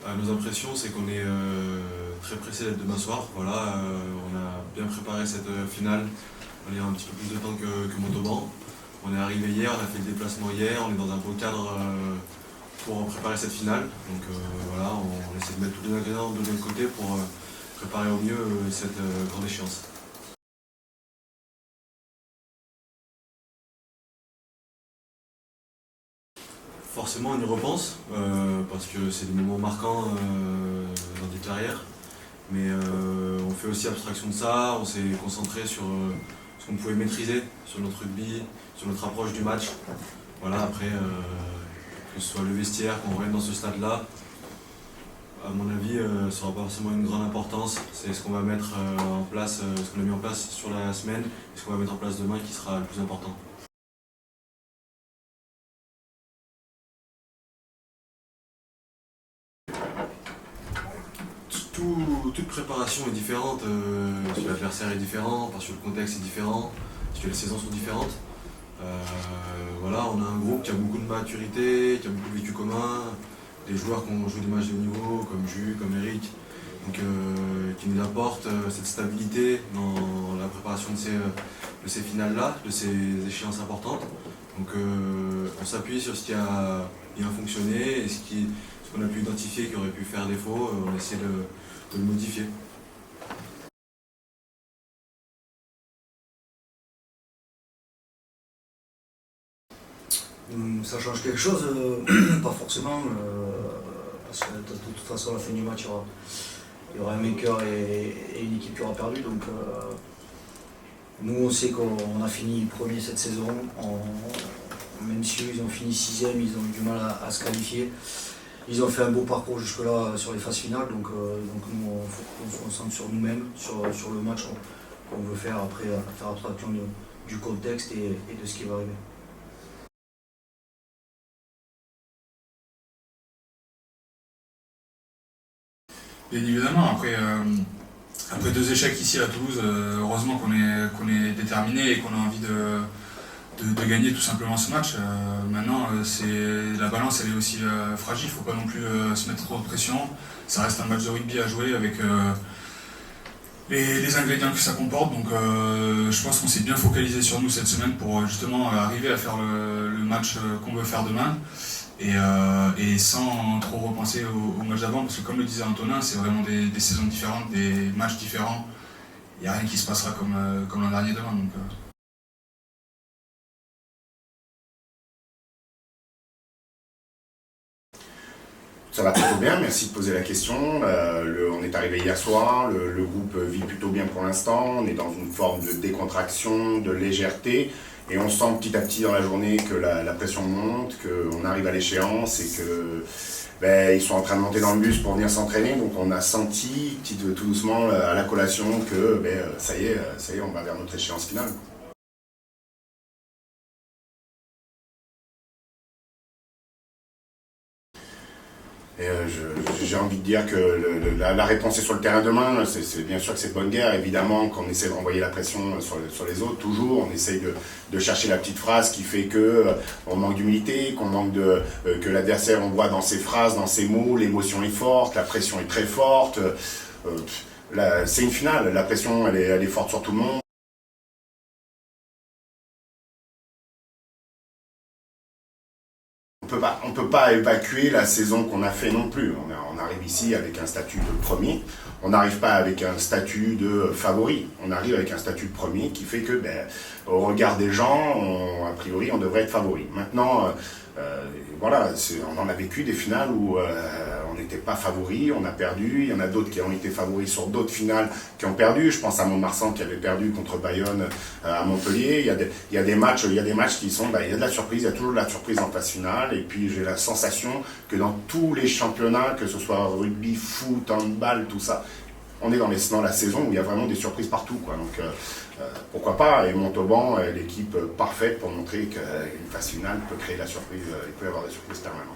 Nos impressions, c'est qu'on est très pressé d'être demain soir. Voilà, on a bien préparé cette finale. On a un petit peu plus de temps que Montauban. On est arrivé hier, on a fait le déplacement hier, on est dans un beau cadre pour préparer cette finale. Donc voilà, on essaie de mettre tous les ingrédients de notre côté pour préparer au mieux cette grande échéance. Forcément, on y repense, parce que c'est des moments marquants dans des carrières. Mais on fait aussi abstraction de ça, on s'est concentré sur ce qu'on pouvait maîtriser, sur notre rugby, sur notre approche du match. Voilà, après, que ce soit le vestiaire, qu'on revienne dans ce stade-là, à mon avis, ça n'aura pas forcément une grande importance. C'est ce qu'on va mettre en place, ce qu'on a mis en place sur la semaine, et ce qu'on va mettre en place demain qui sera le plus important. Toute préparation est différente, parce que l'adversaire est différent, parce que le contexte est différent, parce que les saisons sont différentes. Voilà, on a un groupe qui a beaucoup de maturité, qui a beaucoup de vécu commun, des joueurs qui ont joué des matchs de haut niveau, comme Jules, comme Eric, donc, qui nous apportent cette stabilité dans la préparation de ces finales-là, de ces échéances importantes. Donc on s'appuie sur ce qui a bien fonctionné et ce qu'on a pu identifier qui aurait pu faire défaut, on essaie de le modifier. Ça change quelque chose, pas forcément, parce que de toute façon à la fin du match il y aura un vainqueur et une équipe qui aura perdu. Donc nous on sait qu'on a fini premier cette saison, même si eux ils ont fini 6e, ils ont eu du mal à se qualifier. Ils ont fait un beau parcours jusque-là sur les phases finales, donc nous on faut qu'on se concentre sur nous-mêmes, sur le match qu'on veut faire après, faire abstraction du contexte et de ce qui va arriver. Bien évidemment, après 2 échecs ici à Toulouse, heureusement qu'on est déterminé et qu'on a envie de gagner tout simplement ce match. Maintenant, la balance elle est aussi fragile, il ne faut pas non plus se mettre trop de pression. Ça reste un match de rugby à jouer avec les ingrédients que ça comporte. Donc je pense qu'on s'est bien focalisé sur nous cette semaine pour justement arriver à faire le match qu'on veut faire demain. Et sans trop repenser au match d'avant, parce que comme le disait Antonin, c'est vraiment des saisons différentes, des matchs différents. Il n'y a rien qui se passera comme l'an dernier demain. Donc, Ça va plutôt bien, merci de poser la question. On est arrivé hier soir, le groupe vit plutôt bien pour l'instant, on est dans une forme de décontraction, de légèreté, et on sent petit à petit dans la journée que la pression monte, qu'on arrive à l'échéance et que ils sont en train de monter dans le bus pour venir s'entraîner. Donc on a senti tout doucement à la collation que ça y est, on va vers notre échéance finale. Et j'ai envie de dire que la réponse est sur le terrain demain. C'est bien sûr que c'est de bonne guerre, évidemment, qu'on essaie de renvoyer la pression sur les autres, toujours. On essaye de chercher la petite phrase qui fait qu'on manque d'humilité, qu'on manque que l'adversaire, on voit dans ses phrases, dans ses mots, l'émotion est forte, la pression est très forte. C'est une finale, la pression elle est forte sur tout le monde. On ne peut pas évacuer la saison qu'on a fait non plus. On arrive ici avec un statut de premier. On n'arrive pas avec un statut de favori. On arrive avec un statut de premier qui fait que, au regard des gens, a priori, on devrait être favori. Maintenant, voilà, on en a vécu des finales où on n'était pas favori, on a perdu. Il y en a d'autres qui ont été favoris sur d'autres finales qui ont perdu. Je pense à Mont-Marsan qui avait perdu contre Bayonne à Montpellier. Il y a des matchs qui sont, il y a de la surprise, il y a toujours de la surprise en phase finale. Et puis j'ai la sensation que dans tous les championnats, que ce soit rugby, foot, handball, tout ça, on est dans la saison où il y a vraiment des surprises partout, quoi. Donc pourquoi pas, et Montauban est l'équipe parfaite pour montrer qu'une phase finale peut créer la surprise, il peut y avoir des surprises permanentes.